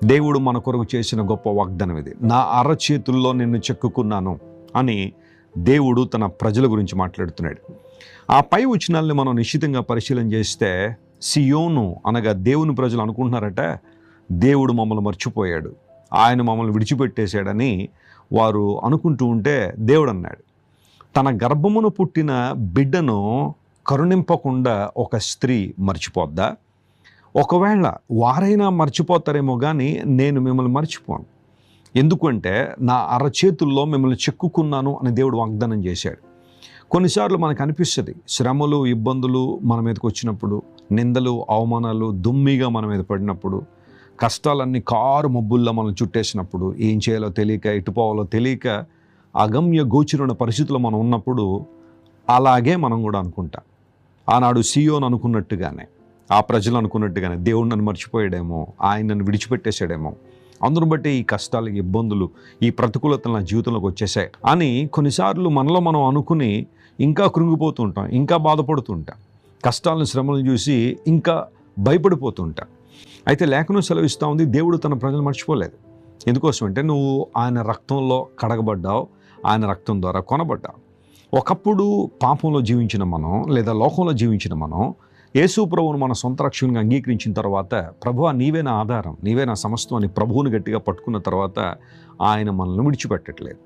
దేవుడు మన కొరకు చేసిన గొప్ప వాగ్దానం ఇది. నా అరచేతుల్లో నిన్ను చెక్కుకున్నాను అని దేవుడు తన ప్రజల గురించి మాట్లాడుతున్నాడు. ఆ పై వచనాల్ని మనం నిశ్చితంగా పరిశీలన చేస్తే, సియోను అనగా దేవుని ప్రజలు అనుకుంటున్నారట, దేవుడు మమ్మల్ని మర్చిపోయాడు, ఆయన మమ్మల్ని విడిచిపెట్టేశాడని వారు అనుకుంటూ ఉంటే దేవుడు అన్నాడు, తన గర్భమును పుట్టిన బిడ్డను కరుణింపకుండా ఒక స్త్రీ మర్చిపోద్దా? ఒకవేళ వారైనా మర్చిపోతారేమో కానీ నేను మిమ్మల్ని మర్చిపోను. ఎందుకంటే నా అరచేతుల్లో మిమ్మల్ని చెక్కుకున్నాను అని దేవుడు వాగ్దానం చేశాడు. కొన్నిసార్లు మనకు అనిపిస్తుంది, శ్రమలు ఇబ్బందులు మన మీదకి వచ్చినప్పుడు, నిందలు అవమానాలు దుమ్మిగా మన మీద పడినప్పుడు, కష్టాలన్నీ కారు మబ్బుల్లో మనం చుట్టేసినప్పుడు, ఏం చేయాలో తెలియక, ఎటుపోవాలో తెలియక అగమ్య గోచరమైన పరిస్థితుల్లో మనం ఉన్నప్పుడు అలాగే మనం కూడా అనుకుంటాం. ఆనాడు సియోను అనుకున్నట్టుగానే, ఆ ప్రజలు అనుకున్నట్టుగానే దేవుడు నన్ను మర్చిపోయాడేమో, ఆయన నన్ను విడిచిపెట్టేశాడేమో, అందును బట్టి ఈ కష్టాలు, ఇబ్బందులు, ఈ ప్రతికూలతలు నా జీవితంలోకి వచ్చేసాయి అని కొన్నిసార్లు మనలో మనం అనుకుని ఇంకా కృంగిపోతూ ఉంటాం, ఇంకా బాధపడుతూ ఉంటాం, కష్టాలను శ్రమలను చూసి ఇంకా భయపడిపోతూ ఉంటాం. అయితే లేఖనం సెలవిస్తూ ఉంది, దేవుడు తన ప్రజలు మర్చిపోలేదు. ఎందుకోసం అంటే నువ్వు ఆయన రక్తంలో కడగబడ్డావు, ఆయన రక్తం ద్వారా కొనబడ్డావు. ఒకప్పుడు పాపంలో జీవించిన మనం, లేదా లోకంలో జీవించిన మనం యేసు ప్రభువును మన సొంత రక్షణగా అంగీకరించిన తర్వాత, ప్రభువా నీవే నా ఆధారం, నీవే నా సమస్తం అని ప్రభువుని గట్టిగా పట్టుకున్న తర్వాత ఆయన మనల్ని విడిచిపెట్టట్లేదు.